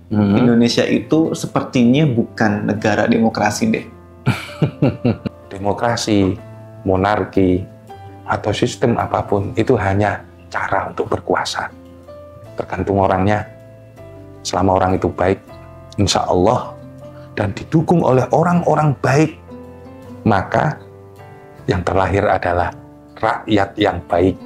Indonesia itu sepertinya bukan negara demokrasi deh. Demokrasi, monarki, atau sistem apapun itu hanya cara untuk berkuasa. Tergantung orangnya. Selama orang itu baik, insya Allah, dan didukung oleh orang-orang baik, maka yang terlahir adalah rakyat yang baik.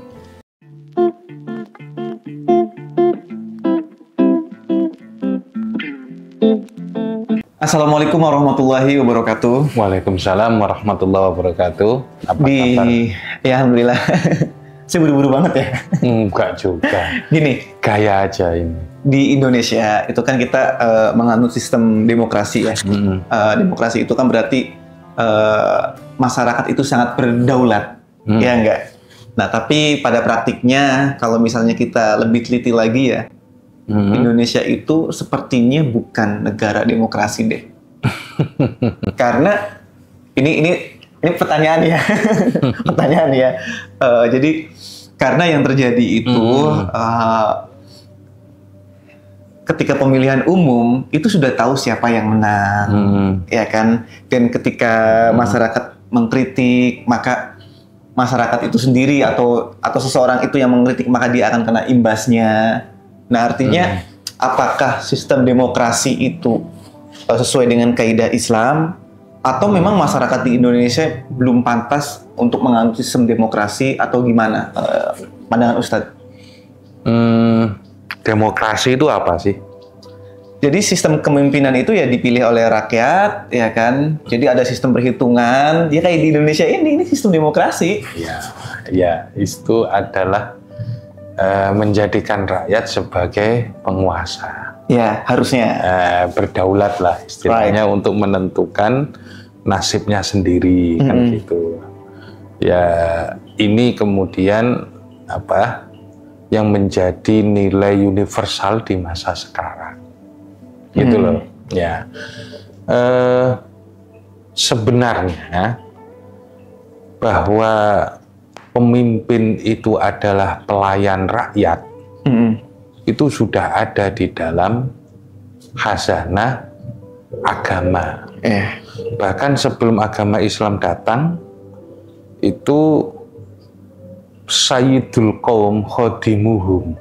Assalamualaikum warahmatullahi wabarakatuh. Waalaikumsalam warahmatullahi wabarakatuh. Apa kabar? Ya alhamdulillah. Saya buru-buru banget ya. Enggak juga. Gini, Gaya aja ini. di Indonesia itu kan kita menganut sistem demokrasi ya. Demokrasi itu kan berarti masyarakat itu sangat berdaulat, ya enggak? Nah, tapi pada praktiknya kalau misalnya kita lebih teliti lagi ya, Indonesia itu sepertinya bukan negara demokrasi deh. Karena ini pertanyaan ya, pertanyaan ya. Jadi karena yang terjadi itu ketika pemilihan umum itu sudah tahu siapa yang menang, ya kan? Dan ketika masyarakat mengkritik, maka masyarakat itu sendiri atau seseorang itu yang mengkritik maka dia akan kena imbasnya. Nah, artinya apakah sistem demokrasi itu sesuai dengan kaidah Islam atau memang masyarakat di Indonesia belum pantas untuk menganut sistem demokrasi atau gimana pandangan Ustadz? Demokrasi itu apa sih? Jadi sistem kepemimpinan itu ya dipilih oleh rakyat, ya kan? Jadi ada sistem perhitungan, ya kayak di Indonesia ini sistem demokrasi. Ya, itu adalah menjadikan rakyat sebagai penguasa. Ya, harusnya. Berdaulat lah istilahnya, untuk menentukan nasibnya sendiri, kan gitu. Ya, ini kemudian apa yang menjadi nilai universal di masa sekarang. Gitu loh. Ya. Sebenarnya bahwa pemimpin itu adalah pelayan rakyat, itu sudah ada di dalam khazanah agama. Bahkan sebelum agama Islam datang, itu Sayyidul Qaum khodimuhum.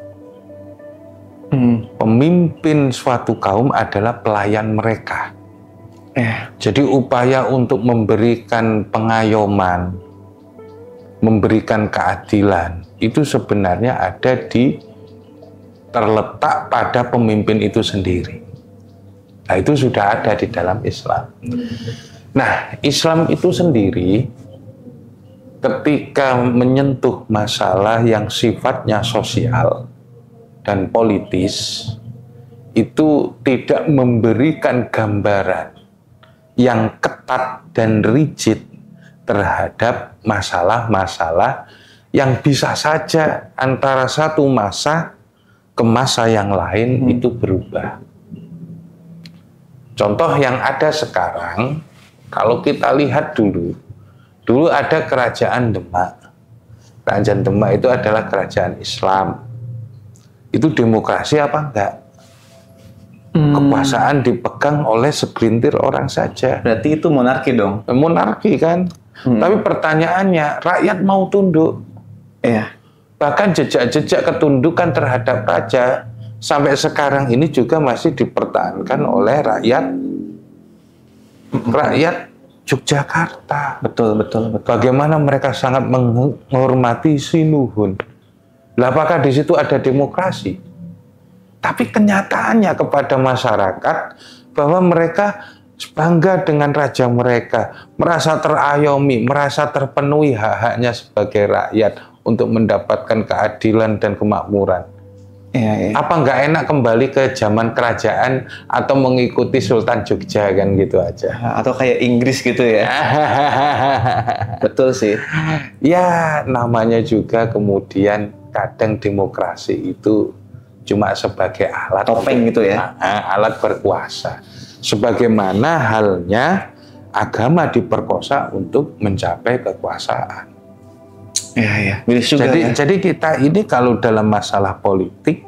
Pemimpin suatu kaum adalah pelayan mereka. Jadi upaya untuk memberikan pengayoman, memberikan keadilan, itu sebenarnya terletak pada pemimpin itu sendiri. Nah, itu sudah ada di dalam Islam. Nah, Islam itu sendiri ketika menyentuh masalah yang sifatnya sosial dan politis, itu tidak memberikan gambaran yang ketat dan rigid terhadap masalah-masalah yang bisa saja antara satu masa ke masa yang lain itu berubah. Contoh yang ada sekarang, kalau kita lihat dulu ada kerajaan Demak. Kerajaan Demak itu adalah kerajaan Islam. Itu demokrasi apa enggak? Kekuasaan dipegang oleh segelintir orang saja. Berarti itu monarki dong? Monarki kan? Tapi pertanyaannya, rakyat mau tunduk? Bahkan jejak-jejak ketundukan terhadap raja sampai sekarang ini juga masih dipertahankan oleh rakyat Yogyakarta. Betul. Bagaimana mereka sangat menghormati Sinuhun. Lah, apakah di situ ada demokrasi? Tapi kenyataannya kepada masyarakat bahwa mereka bangga dengan raja mereka, merasa terayomi, merasa terpenuhi hak-haknya sebagai rakyat untuk mendapatkan keadilan dan kemakmuran. Apa nggak enak kembali ke zaman kerajaan atau mengikuti Sultan Jogja kan gitu aja? Atau kayak Inggris gitu ya? Betul sih. Ya, namanya juga kemudian kadang demokrasi itu cuma sebagai alat topeng gitu ya? Alat berkuasa. Sebagaimana halnya agama diperkosa untuk mencapai kekuasaan. Jadi kita ini kalau dalam masalah politik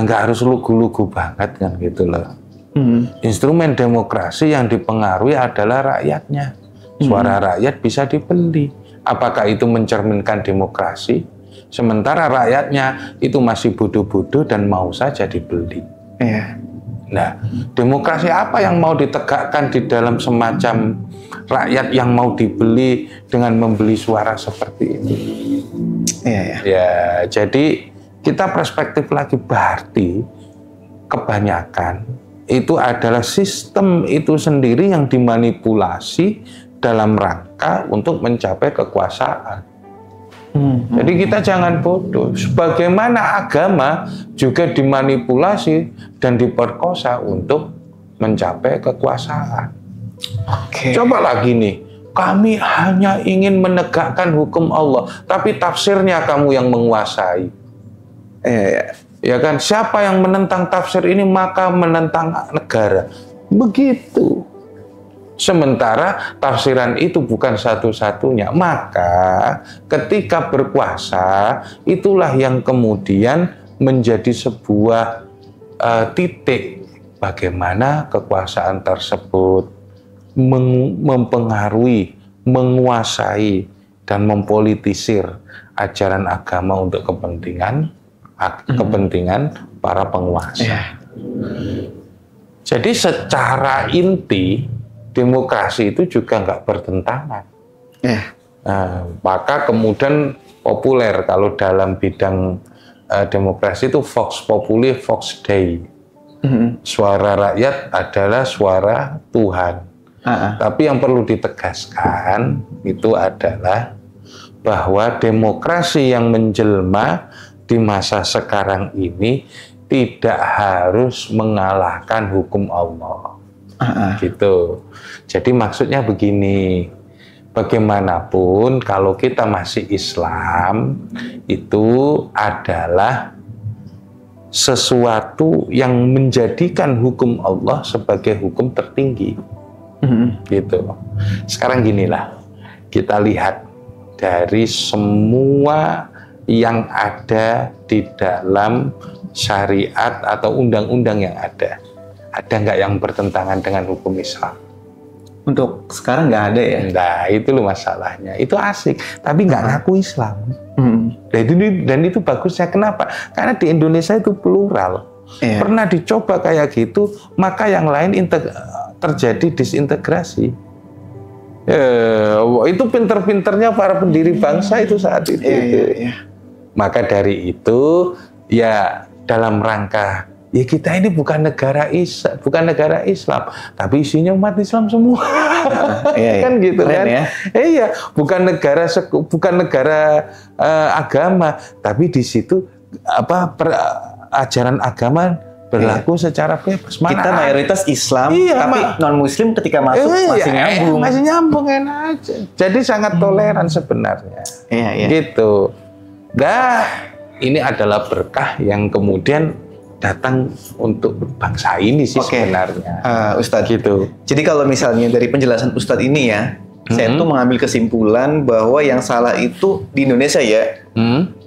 nggak harus lugu-lugu banget kan gitu loh. Instrumen demokrasi yang dipengaruhi adalah rakyatnya. Suara rakyat bisa dibeli. Apakah itu mencerminkan demokrasi? Sementara rakyatnya itu masih bodoh-bodoh dan mau saja dibeli. Nah, demokrasi apa yang mau ditegakkan di dalam semacam rakyat yang mau dibeli dengan membeli suara seperti ini? Ya, jadi kita perspektif lagi, berarti kebanyakan itu adalah sistem itu sendiri yang dimanipulasi dalam rangka untuk mencapai kekuasaan. Jadi kita jangan bodoh. Sebagaimana agama juga dimanipulasi dan diperkosa untuk mencapai kekuasaan. Coba lagi nih, kami hanya ingin menegakkan hukum Allah, tapi tafsirnya kamu yang menguasai. Ya kan, siapa yang menentang tafsir ini maka menentang negara. Begitu. Sementara tafsiran itu bukan satu-satunya. Maka ketika berkuasa, itulah yang kemudian menjadi sebuah titik bagaimana kekuasaan tersebut mempengaruhi, menguasai, dan mempolitisir ajaran agama untuk kepentingan para penguasa. Jadi secara inti demokrasi itu juga nggak bertentangan. Maka kemudian populer kalau dalam bidang demokrasi itu vox populi, vox dei. Suara rakyat adalah suara Tuhan. Tapi yang perlu ditegaskan itu adalah bahwa demokrasi yang menjelma di masa sekarang ini tidak harus mengalahkan hukum Allah. Gitu. Jadi maksudnya begini, bagaimanapun kalau kita masih Islam, itu adalah sesuatu yang menjadikan hukum Allah sebagai hukum tertinggi. Gitu. Sekarang ginilah, kita lihat dari semua yang ada di dalam syariat atau undang-undang yang ada nggak yang bertentangan dengan hukum Islam? Untuk sekarang nggak ada ya? Nah, itu loh masalahnya. Itu asik, tapi nggak ngaku Islam. Dan itu bagusnya. Kenapa? Karena di Indonesia itu plural. Pernah dicoba kayak gitu, maka yang lain terjadi disintegrasi. Itu pinter-pinternya para pendiri bangsa itu saat itu. Maka dari itu, ya dalam rangka, ya kita ini bukan negara Islam, tapi isinya umat Islam semua. Kan gitu kan? Iya, bukan negara agama, tapi di situ ajaran agama berlaku secara bebas. Kita mayoritas Islam, tapi non-Muslim ketika masuk masih nyambung. Masih nyambung, enak aja. Jadi sangat toleran sebenarnya. Gitu. Nah, ini adalah berkah yang kemudian datang untuk bangsa ini sih sebenarnya. Ustadz. Gitu. Jadi kalau misalnya dari penjelasan Ustadz ini ya, saya tuh mengambil kesimpulan bahwa yang salah itu di Indonesia ya,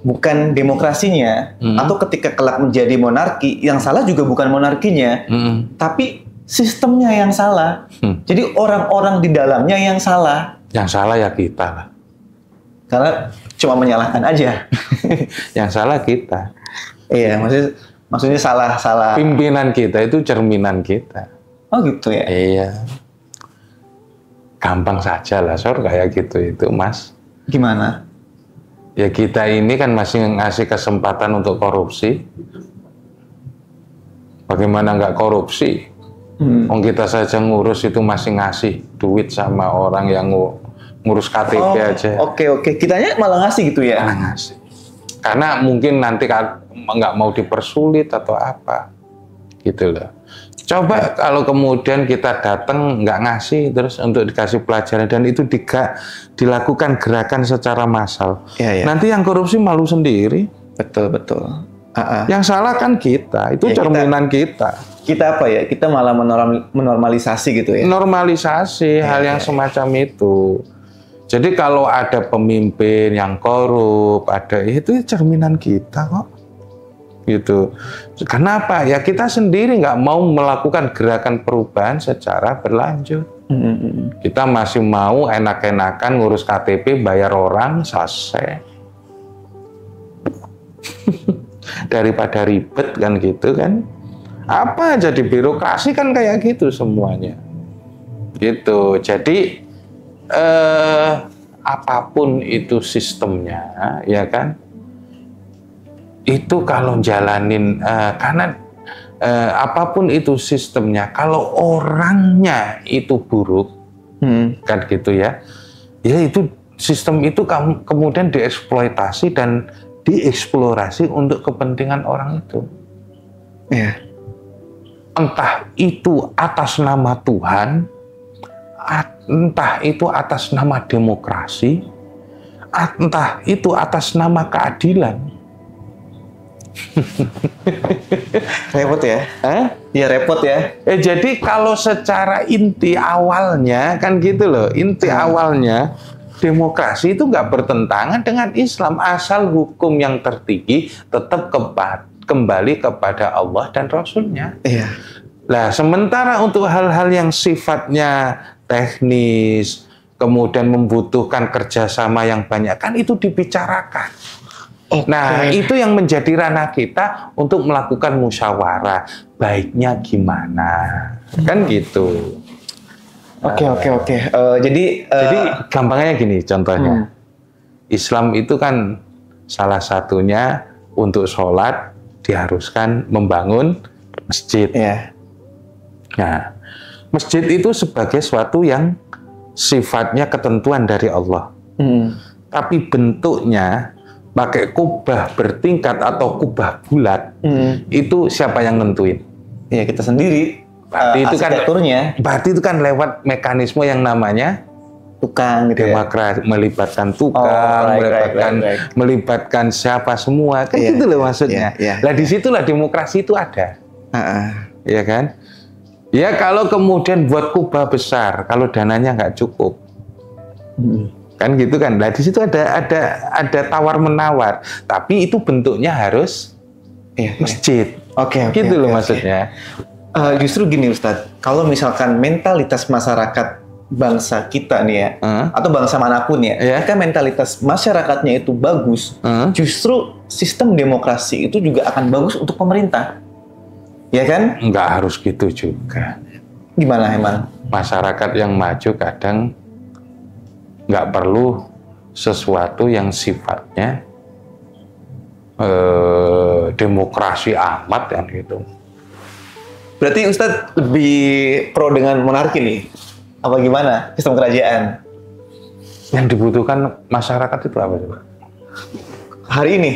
bukan demokrasinya, atau ketika kelak menjadi monarki, yang salah juga bukan monarkinya, tapi sistemnya yang salah. Jadi orang-orang di dalamnya yang salah. Yang salah ya kita lah. Karena cuma menyalahkan aja. Yang salah kita. Iya, maksudnya salah. Pimpinan kita itu cerminan kita. Oh gitu ya? Iya. Gampang saja lah, kayak gitu itu, Mas. Gimana? Ya kita ini kan masih ngasih kesempatan untuk korupsi. Bagaimana nggak korupsi? Kita saja ngurus itu masih ngasih duit sama orang yang ngurus KTP aja. Oke. Kitanya malah ngasih gitu ya? Malah ngasih. Karena mungkin nanti nggak mau dipersulit atau apa. Gitu loh. Coba kalau kemudian kita datang nggak ngasih terus untuk dikasih pelajaran dan itu dilakukan gerakan secara massal. Nanti yang korupsi malu sendiri. Betul. Yang salah kan kita, itu cerminan kita. Kita apa ya? Kita malah menormalisasi gitu ya? Normalisasi hal yang semacam itu. Jadi kalau ada pemimpin yang korup, itu cerminan kita kok. gitu. Kenapa? Ya kita sendiri nggak mau melakukan gerakan perubahan secara berlanjut. Kita masih mau enak-enakan ngurus KTP, bayar orang, selesai. Daripada ribet kan gitu kan. Apa aja di birokrasi kan kayak gitu semuanya. Gitu. Jadi apapun itu sistemnya, ya kan? Itu kalau jalanin karena apapun itu sistemnya, kalau orangnya itu buruk, kan gitu ya. Ya itu sistem itu kemudian dieksploitasi dan dieksplorasi untuk kepentingan orang itu. Ya. Entah itu atas nama Tuhan, entah itu atas nama demokrasi, entah itu atas nama keadilan. Repot ya? Ya repot ya. Jadi kalau secara inti awalnya kan gitu loh, inti awalnya demokrasi itu nggak bertentangan dengan Islam asal hukum yang tertinggi tetap kembali kepada Allah dan Rasulnya. Iya. Nah, sementara untuk hal-hal yang sifatnya teknis, kemudian membutuhkan kerjasama yang banyak, kan itu dibicarakan. Nah, itu yang menjadi ranah kita untuk melakukan musyawarah. Baiknya gimana? Kan gitu. Oke. Jadi gampangnya gini contohnya. Islam itu kan salah satunya untuk sholat diharuskan membangun masjid. Yeah. Nah, masjid itu sebagai suatu yang sifatnya ketentuan dari Allah. Tapi bentuknya pakai kubah bertingkat atau kubah bulat, itu siapa yang nentuin? Ya kita sendiri. Berarti itu kan lewat mekanisme yang namanya tukang gitu demokrasi, melibatkan tukang, melibatkan siapa semua, kan gitu loh maksudnya. Lah disitulah demokrasi itu ada, ya kan? Ya kalau kemudian buat kubah besar, kalau dananya nggak cukup, kan gitu kan? Lah di situ ada tawar menawar, tapi itu bentuknya harus masjid. Gitu loh maksudnya. Justru gini Ustadz, kalau misalkan mentalitas masyarakat bangsa kita nih ya, atau bangsa manapun ya, jika mentalitas masyarakatnya itu bagus, justru sistem demokrasi itu juga akan bagus untuk pemerintah, ya kan? Nggak harus gitu juga. Gimana emang? Masyarakat yang maju kadang nggak perlu sesuatu yang sifatnya demokrasi amat kan gitu. Berarti Ustadz lebih pro dengan monarki nih? Apa gimana sistem kerajaan? Yang dibutuhkan masyarakat itu apa coba? Hari ini,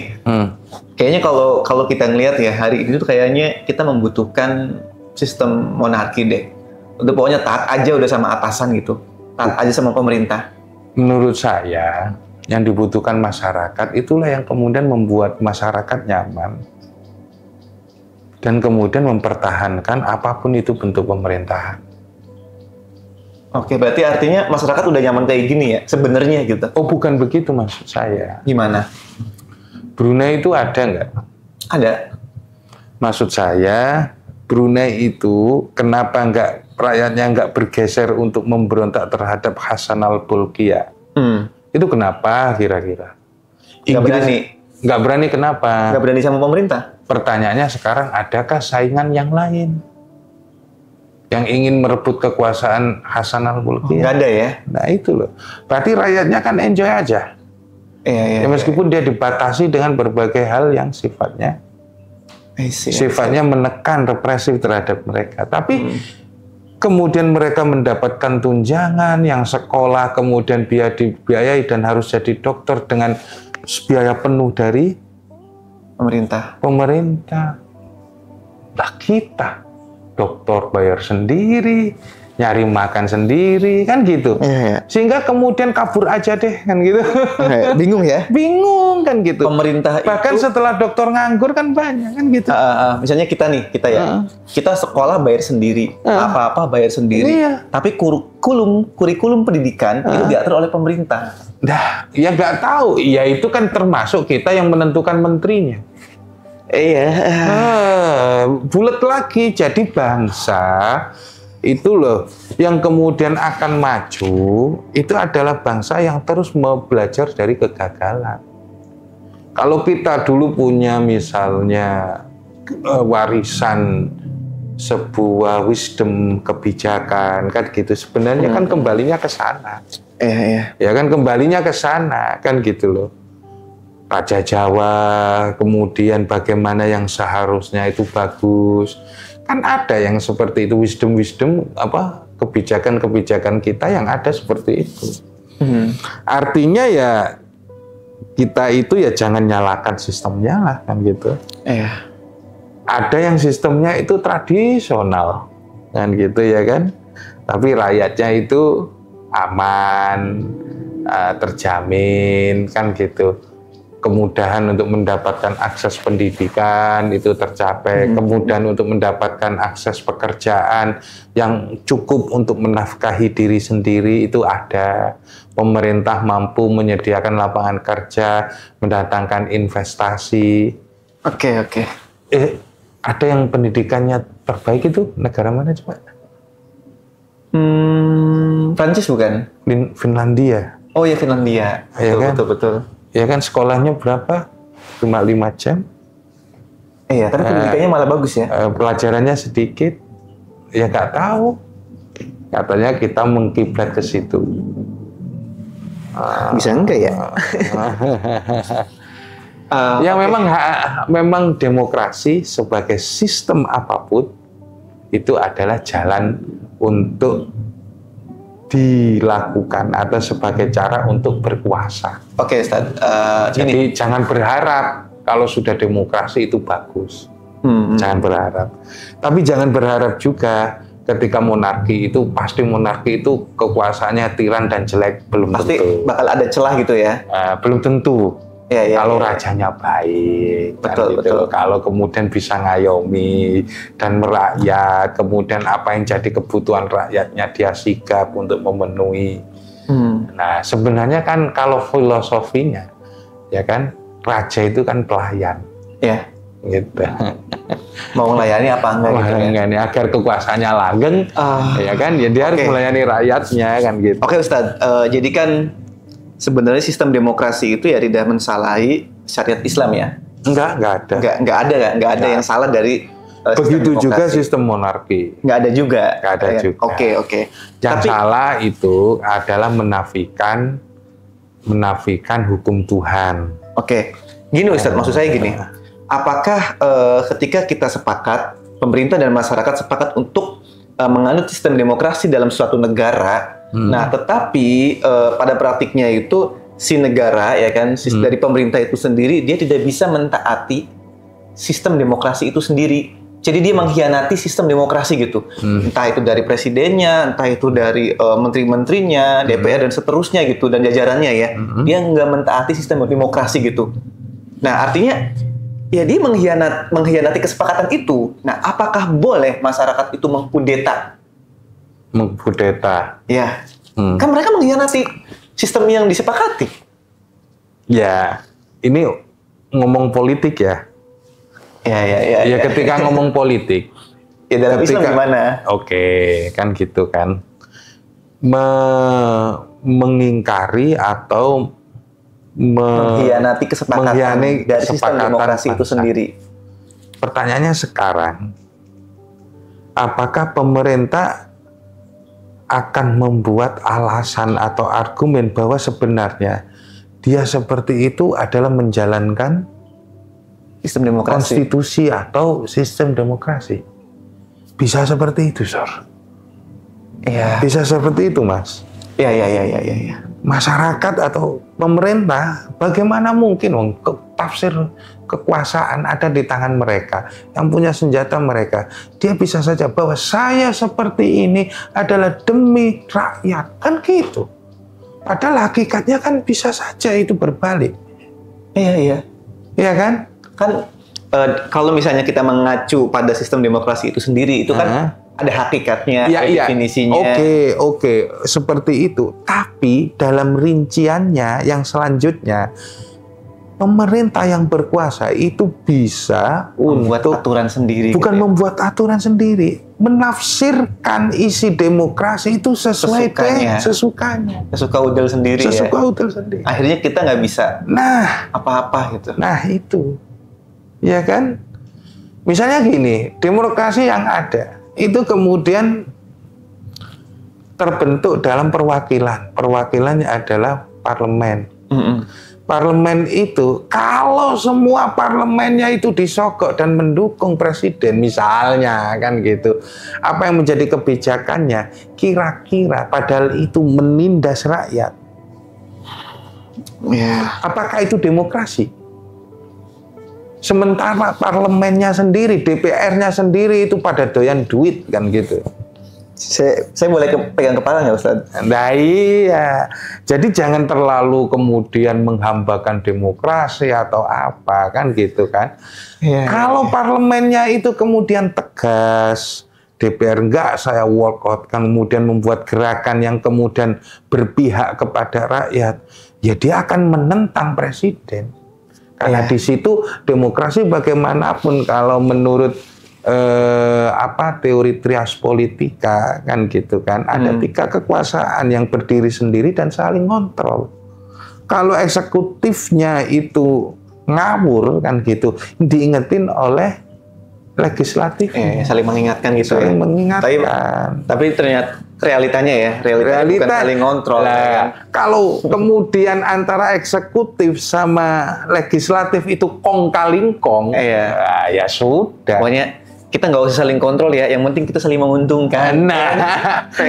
kayaknya kalau kita ngelihat ya hari ini tuh kayaknya kita membutuhkan sistem monarki deh. Udah pokoknya taat aja udah sama atasan gitu, taat aja sama pemerintah. Menurut saya, yang dibutuhkan masyarakat itulah yang kemudian membuat masyarakat nyaman dan kemudian mempertahankan apapun itu bentuk pemerintahan. Oke, berarti artinya masyarakat udah nyaman kayak gini ya, sebenarnya gitu? Oh, bukan begitu maksud saya. Gimana? Brunei itu ada nggak? Ada. Maksud saya, Brunei itu kenapa rakyatnya nggak bergeser untuk memberontak terhadap Hasan al-Bolkiah? Itu kenapa kira-kira? Nggak berani. Nggak berani kenapa? Nggak berani sama pemerintah. Pertanyaannya sekarang, adakah saingan yang lain yang ingin merebut kekuasaan Hasan al-Bolkiah? Nggak ada ya? Nah itu loh. Berarti rakyatnya kan enjoy aja. Ya, meskipun dia dibatasi dengan berbagai hal yang sifatnya menekan, represif terhadap mereka. Tapi kemudian mereka mendapatkan tunjangan yang sekolah, kemudian dibiayai dan harus jadi dokter dengan biaya penuh dari pemerintah. Lah kita dokter bayar sendiri, nyari makan sendiri, kan gitu. Sehingga kemudian kabur aja deh, kan gitu. Bingung ya? Bingung kan gitu. Pemerintah bahkan itu, setelah dokter nganggur kan banyak kan gitu. Misalnya kita ya, kita sekolah bayar sendiri, apa-apa bayar sendiri. Tapi kurikulum pendidikan itu diatur oleh pemerintah. Dah, ya nggak tahu. Ya itu kan termasuk kita yang menentukan menterinya. Iya. Bulat lagi, jadi bangsa itu loh yang kemudian akan maju itu adalah bangsa yang terus mau belajar dari kegagalan. Kalau kita dulu punya misalnya warisan sebuah wisdom kebijakan kan gitu, sebenarnya kan kembalinya ke sana. Ya kan kembalinya ke sana kan gitu loh. Raja Jawa, kemudian bagaimana yang seharusnya itu bagus. Kan ada yang seperti itu, wisdom apa kebijakan-kebijakan kita yang ada seperti itu. Artinya ya kita itu ya jangan nyalakan sistemnya lah kan gitu. Ada yang sistemnya itu tradisional kan gitu ya kan. Tapi rakyatnya itu aman, terjamin kan gitu. Kemudahan untuk mendapatkan akses pendidikan itu tercapai, kemudian untuk mendapatkan akses pekerjaan yang cukup untuk menafkahi diri sendiri itu ada. Pemerintah mampu menyediakan lapangan kerja, mendatangkan investasi. Oke. Ada yang pendidikannya terbaik itu negara mana coba? Prancis bukan? Finlandia. Oh ya Finlandia. Betul. Ya kan sekolahnya berapa? Cuma 5 jam. Iya, tapi pendidikannya malah bagus ya. Pelajarannya sedikit. Ya nggak tahu. Katanya kita mengkiblat ke situ. Bisa enggak ya? Ya memang demokrasi sebagai sistem apapun itu adalah jalan untuk dilakukan atau sebagai cara untuk berkuasa. Oke, Ustaz. Jadi jangan berharap kalau sudah demokrasi itu bagus. Jangan berharap. Tapi jangan berharap juga ketika monarki itu pasti monarki itu kekuasaannya tiran dan jelek, belum pasti tentu. Pasti bakal ada celah gitu ya. Belum tentu. Kalau rajanya baik, betul. Kalau kemudian bisa ngayomi dan merakyat, kemudian apa yang jadi kebutuhan rakyatnya dia sigap untuk memenuhi. Nah, sebenarnya kan kalau filosofinya, ya kan, raja itu kan pelayan. Ya. Gitu. Mau melayani apa enggak gitu ya? Agar kekuasaannya langgeng, ya kan, ya dia harus melayani rakyatnya kan gitu. Oke, Ustadz, jadi kan sebenarnya sistem demokrasi itu ya tidak mensalahi syariat Islam ya? Enggak ada. Enggak ada yang salah dari begitu juga sistem monarki. Enggak ada juga. Enggak ada juga. Oke. Yang salah itu adalah menafikan hukum Tuhan. Oke. Gini Ustadz, maksud saya gini. Apakah ketika kita sepakat, pemerintah dan masyarakat sepakat untuk menganut sistem demokrasi dalam suatu negara, nah, tetapi pada praktiknya itu si negara ya kan, dari pemerintah itu sendiri dia tidak bisa mentaati sistem demokrasi itu sendiri. Jadi dia mengkhianati sistem demokrasi gitu. Entah itu dari presidennya, entah itu dari menteri-menterinya, DPR dan seterusnya gitu dan jajarannya ya. Dia nggak mentaati sistem demokrasi gitu. Nah, artinya ya dia mengkhianati kesepakatan itu. Nah, apakah boleh masyarakat itu mengkudeta? Ya, kan mereka mengkhianati sistem yang disepakati. Ya, ini ngomong politik ya. Ya, ketika ngomong politik. Ya dalam Islam gimana? Oke, kan gitu kan. Mengingkari atau mengkhianati kesepakatan dari sistem demokrasi itu sendiri. Pertanyaannya sekarang, apakah pemerintah akan membuat alasan atau argumen bahwa sebenarnya dia seperti itu adalah menjalankan sistem demokrasi, konstitusi atau sistem demokrasi? Bisa seperti itu, Sor. Iya. Bisa seperti itu, Mas. Iya. Masyarakat atau pemerintah, bagaimana mungkin tafsir kekuasaan ada di tangan mereka, yang punya senjata mereka. Dia bisa saja bahwa saya seperti ini adalah demi rakyat, kan gitu. Padahal hakikatnya kan bisa saja itu berbalik. Iya kan? Kan kalau misalnya kita mengacu pada sistem demokrasi itu sendiri, itu kan ada hakikatnya, ada definisinya. Oke, seperti itu. Tapi dalam rinciannya yang selanjutnya, pemerintah yang berkuasa itu bisa membuat aturan sendiri. Bukan membuat aturan sendiri, menafsirkan isi demokrasi itu sesuai sesukanya. Sesuka udel sendiri. Udel sendiri. Akhirnya kita nggak bisa apa-apa gitu. Nah itu, ya kan? Misalnya gini, demokrasi yang ada itu kemudian terbentuk dalam perwakilan. Perwakilannya adalah parlemen. Parlemen itu, kalau semua parlemennya itu disogok dan mendukung presiden, misalnya kan gitu, apa yang menjadi kebijakannya, kira-kira padahal itu menindas rakyat. Apakah itu demokrasi? Sementara parlemennya sendiri, DPR-nya sendiri itu pada doyan duit kan gitu. Saya boleh pegang kepala nggak Ustaz? Nah iya, jadi jangan terlalu kemudian menghambakan demokrasi atau apa kan gitu kan. Kalau parlemennya itu kemudian tegas, DPR enggak saya walk out, kan kemudian membuat gerakan yang kemudian berpihak kepada rakyat, ya dia akan menentang presiden. Karena di situ demokrasi bagaimanapun kalau menurut teori trias politika kan gitu kan, ada 3 kekuasaan yang berdiri sendiri dan saling kontrol. Kalau eksekutifnya itu ngawur kan gitu, diingetin oleh legislatif. Saling mengingatkan gitu. Saling mengingatkan. Tapi ternyata realitanya bukan saling kontrol. Kalau kemudian antara eksekutif sama legislatif itu kong kaling kong, ya sudah. Pokoknya kita nggak usah saling kontrol ya, yang penting kita saling menguntungkan.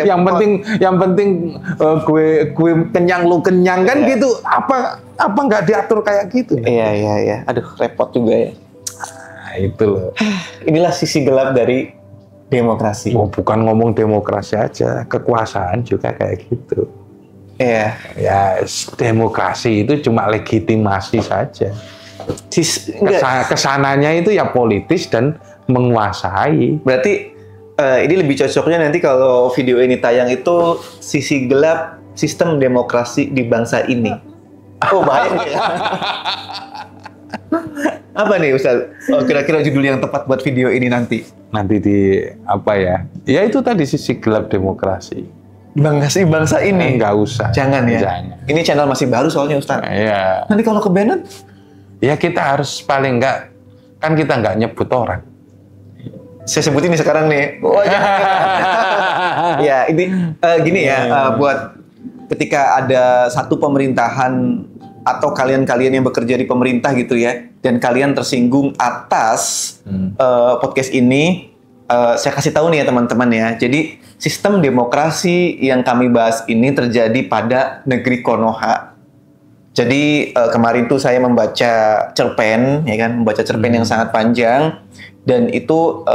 yang penting gue kenyang lu kenyang kan gitu. Apa nggak diatur kayak gitu? Iya. Aduh, repot juga ya. Itu loh. Inilah sisi gelap dari demokrasi. Bukan ngomong demokrasi aja, kekuasaan juga kayak gitu. Ya, demokrasi itu cuma legitimasi saja. Kesananya itu ya politis dan menguasai. Berarti ini lebih cocoknya nanti kalau video ini tayang itu sisi gelap sistem demokrasi di bangsa ini. Bahaya nggak ya? Apa nih Ustaz? Kira-kira judul yang tepat buat video ini nanti? Nanti di apa ya? Ya itu tadi sisi gelap demokrasi. Bangsa ini? Nggak usah. Jangan ya? Jangan. Ini channel masih baru soalnya Ustaz. Iya. Nanti kalau ke-banned? Ya kita harus paling nggak, kan kita nggak nyebut orang. Saya sebutin nih sekarang nih. Ya ini gini ya, buat ketika ada satu pemerintahan atau kalian-kalian yang bekerja di pemerintah gitu ya, dan kalian tersinggung atas podcast ini, saya kasih tahu nih ya teman-teman ya. Jadi sistem demokrasi yang kami bahas ini terjadi pada negeri Konoha. Jadi kemarin tuh saya membaca cerpen, ya kan, membaca cerpen yang sangat panjang, dan itu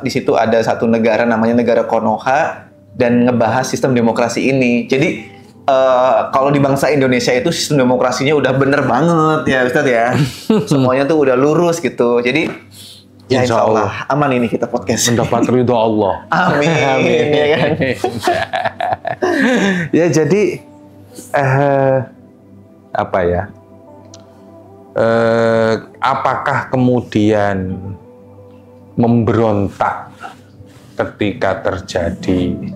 di situ ada satu negara namanya negara Konoha dan ngebahas sistem demokrasi ini. Jadi kalau di bangsa Indonesia itu sistem demokrasinya udah bener banget ya Ustadz ya, semuanya tuh udah lurus gitu. Jadi ya insya Allah aman ini kita podcast. Mendapat ridho Allah. Amin. Amin. Ya kan? Ya jadi apa ya? Apakah kemudian memberontak ketika terjadi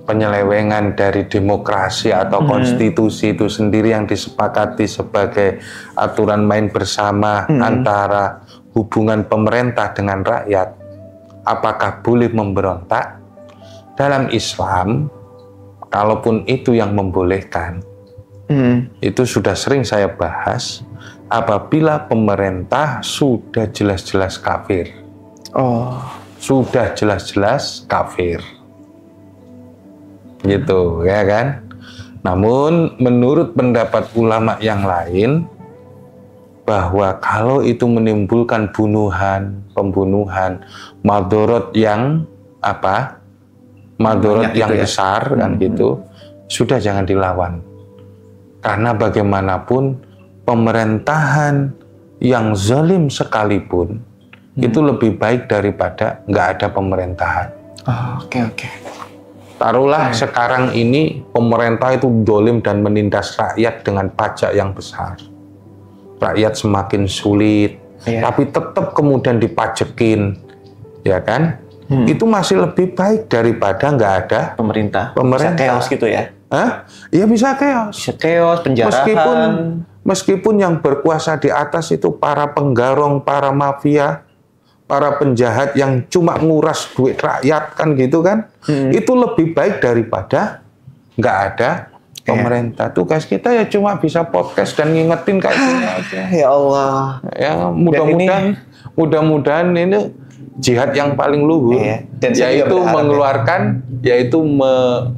penyelewengan dari demokrasi atau konstitusi itu sendiri yang disepakati sebagai aturan main bersama antara hubungan pemerintah dengan rakyat, apakah boleh memberontak? Dalam Islam, kalaupun itu yang membolehkan, itu sudah sering saya bahas, apabila pemerintah sudah jelas-jelas kafir. Sudah jelas-jelas kafir. Gitu, ya kan? Namun, menurut pendapat ulama yang lain, bahwa kalau itu menimbulkan pembunuhan, madorot yang madorot yang besar, kan gitu, sudah jangan dilawan. Karena bagaimanapun pemerintahan yang zalim sekalipun itu lebih baik daripada nggak ada pemerintahan. Oke. Taruhlah sekarang ini pemerintah itu zalim dan menindas rakyat dengan pajak yang besar. rakyat semakin sulit, tapi tetap kemudian dipajekin, ya kan? Itu masih lebih baik daripada nggak ada pemerintah. Bisa chaos gitu ya? Iya bisa chaos. Bisa chaos, penjarahan. Meskipun yang berkuasa di atas itu para penggarong, para mafia, para penjahat yang cuma nguras duit rakyat kan gitu kan, itu lebih baik daripada nggak ada pemerintah. Tugas kita ya cuma bisa podcast dan ngingetin kayak gini aja. Ya Allah. Ya mudah-mudahan ini jihad yang paling luhur, yaitu mengeluarkan, yaitu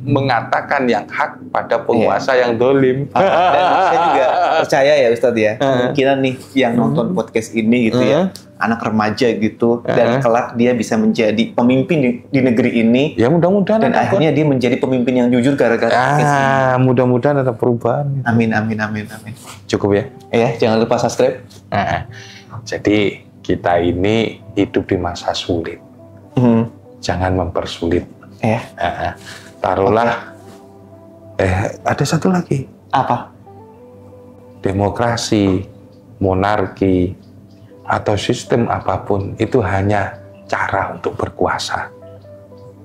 mengatakan yang hak pada penguasa yang dolim. Dan saya juga percaya ya Ustadz ya, kemungkinan nih yang nonton podcast ini gitu ya, anak remaja gitu, dan kelak dia bisa menjadi pemimpin di negeri ini. Ya mudah-mudahan. Dan akhirnya dia menjadi pemimpin yang jujur gara-gara podcast ini. Mudah-mudahan ada perubahan. Amin. Cukup ya? Ya, jangan lupa subscribe. Jadi kita ini hidup di masa sulit. Jangan mempersulit. Taruhlah. Ada satu lagi. Apa? Demokrasi, monarki, atau sistem apapun itu hanya cara untuk berkuasa.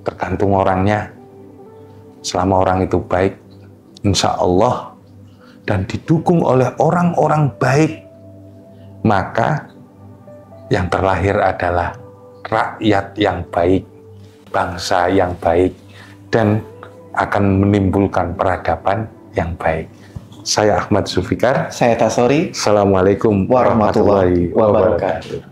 Tergantung orangnya. Selama orang itu baik, insya Allah, dan didukung oleh orang-orang baik, maka yang terlahir adalah rakyat yang baik, bangsa yang baik, dan akan menimbulkan peradaban yang baik. Saya Ahmad Zulfikar. Saya Tasori. Assalamualaikum warahmatullahi wabarakatuh.